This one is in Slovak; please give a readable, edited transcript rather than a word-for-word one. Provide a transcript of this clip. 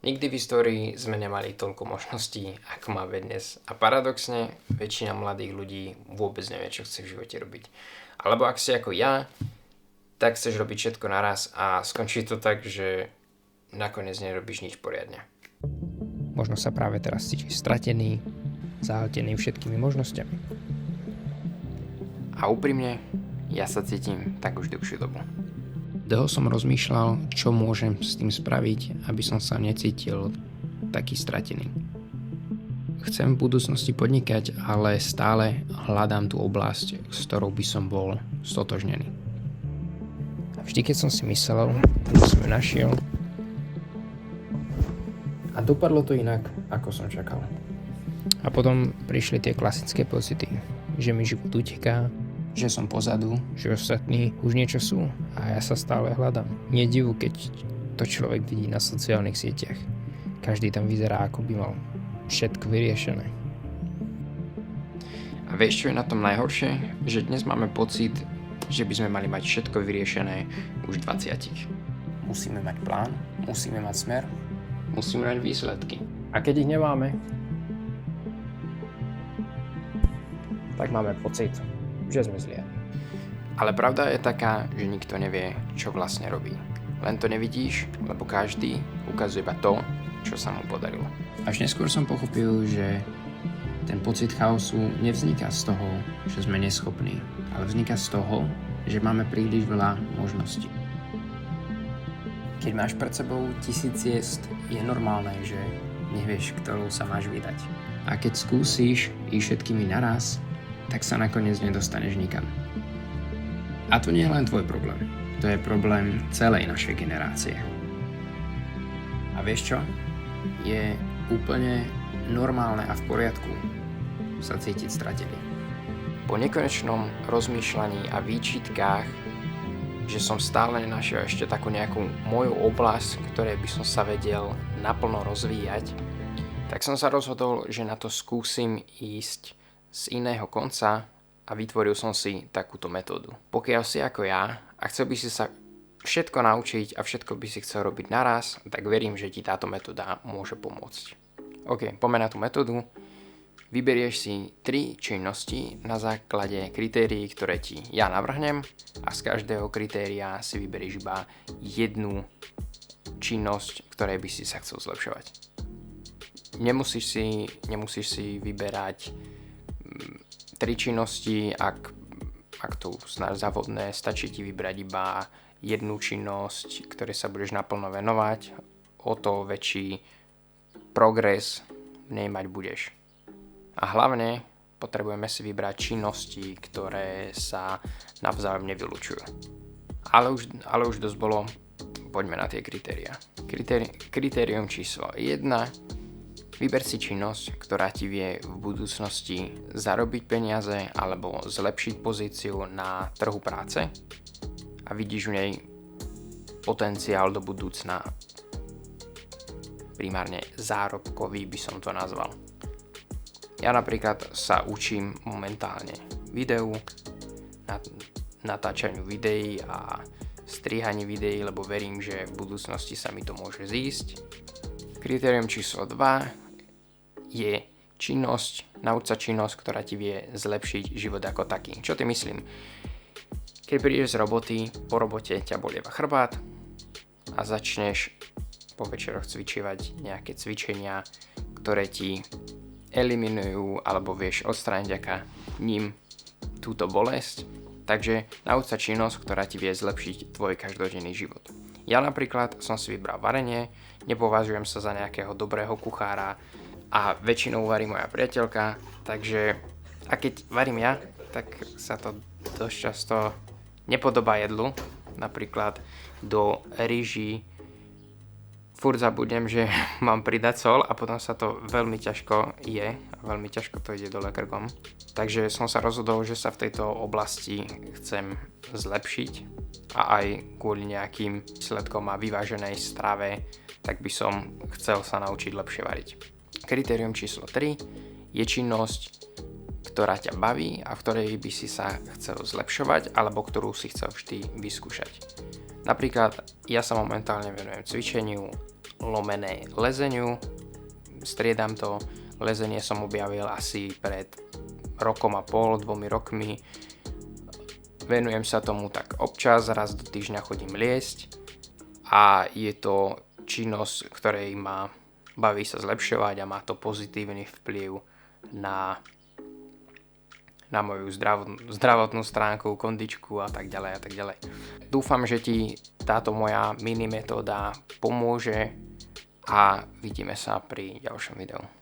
Nikdy v histórii sme nemali toľko možností, ako máme dnes. A paradoxne, väčšina mladých ľudí vôbec nevie, čo chce v živote robiť. Alebo ak si ako ja, tak chceš robiť všetko naraz a skončí to tak, že nakoniec nerobíš nič poriadne. Možno sa práve teraz cítiš stratený, zahltený všetkými možnosťami. A úprimne, ja sa cítim tak už dlhšiu dobu. Dlho som rozmýšľal, čo môžem s tým spraviť, aby som sa necítil taký stratený. Chcem v budúcnosti podnikať, ale stále hľadám tú oblasť, s ktorou by som bol stotožnený. A vždy, keď som si myslel, že som ju našiel, a dopadlo to inak, ako som čakal. A potom prišli tie klasické pocity, že mi život uteká, že som pozadu, že ostatní už niečo sú a ja sa stále hľadám. Nie divu, keď to človek vidí na sociálnych sieťach. Každý tam vyzerá, ako by mal všetko vyriešené. A vieš, čo je na tom najhoršie? Že dnes máme pocit, že by sme mali mať všetko vyriešené už v 20. Musíme mať plán, musíme mať smer, Musíme mať výsledky. a keď ich nemáme, tak máme pocit, že sme zliadni. Ale pravda je taká, že nikto nevie, čo vlastne robí. Len to nevidíš, lebo každý ukazuje iba to, čo sa mu podarilo. Až neskôr som pochopil, že ten pocit chaosu nevzniká z toho, že sme neschopní, ale vzniká z toho, že máme príliš veľa možností. Keď máš pred sebou 1000 ciest, je normálne, že nevieš, ktorou sa máš vydať. A keď skúsiš ísť všetkými naraz, tak sa nakoniec nedostaneš nikam. A to nie je len tvoj problém. To je problém celej našej generácie. A vieš čo? Je úplne normálne a v poriadku sa cítiť stratený. Po nekonečnom rozmýšľaní a výčitkách, že som stále nenašiel ešte takú nejakú moju oblasť, ktorej by som sa vedel naplno rozvíjať, tak som sa rozhodol, že na to skúsim ísť z iného konca a vytvoril som si takúto metódu. Pokiaľ si ako ja a chcel by si sa všetko naučiť a všetko by si chcel robiť naraz, tak verím, že ti táto metóda môže pomôcť. OK, poďme na tú metódu. Vyberieš si 3 činnosti na základe kritérií, ktoré ti ja navrhnem a z každého kritéria si vyberieš iba jednu činnosť, ktorej by si sa chcel zlepšovať. Nemusíš si vyberať 3 činnosti, ak to uznáš za vhodné, stačí ti vybrať iba jednu činnosť, ktorej sa budeš naplno venovať, o to väčší progres v nej mať budeš. A hlavne potrebujeme si vybrať činnosti, ktoré sa navzájom nevylučujú. Ale už dosť bolo, poďme na tie kritériá. Kritérium číslo 1. Vyber si činnosť, ktorá ti vie v budúcnosti zarobiť peniaze alebo zlepšiť pozíciu na trhu práce a vidíš v nej potenciál do budúcna. Primárne zárobkový by som to nazval. Ja napríklad sa učím momentálne videu, natáčaniu videí a strihaní videí, lebo verím, že v budúcnosti sa mi to môže zísť. Kritérium číslo 2 je činnosť, nauč sa činnosť, ktorá ti vie zlepšiť život ako taký. Čo ty myslím? Keď prídeš z roboty, po robote ťa bolieva chrbát a začneš po večeroch cvičívať nejaké cvičenia, ktoré ti eliminujú alebo vieš odstrániť vďaka ním túto bolesť. Takže nauč sa činnosť, ktorá ti vie zlepšiť tvoj každodenný život. Ja napríklad som si vybral varenie, nepovažujem sa za nejakého dobrého kuchára a väčšinou varí moja priateľka, takže a keď varím ja, tak sa to dosť často nepodobá jedlu. Napríklad do rýží furt zabudnem, že mám pridať sol a potom sa to veľmi ťažko je a veľmi ťažko to ide dole krkom. Takže som sa rozhodol, že sa v tejto oblasti chcem zlepšiť a aj kvôli nejakým výsledkom a vyváženej strave, tak by som chcel sa naučiť lepšie variť. Kritérium číslo 3 je činnosť, ktorá ťa baví a v ktorej by si sa chcel zlepšovať alebo ktorú si chcel vždy vyskúšať. Napríklad ja sa momentálne venujem cvičeniu lomené lezeniu. Striedam to. Lezenie som objavil asi pred 1,5 roku, 2 rokmi. Venujem sa tomu tak občas, raz do týždňa chodím liesť a je to činnosť, ktorej ma baví sa zlepšovať a má to pozitívny vplyv na moju zdravotnú stránku, kondičku a tak ďalej a tak ďalej. Dúfam, že ti táto moja mini metóda pomôže a vidíme sa pri ďalšom videu.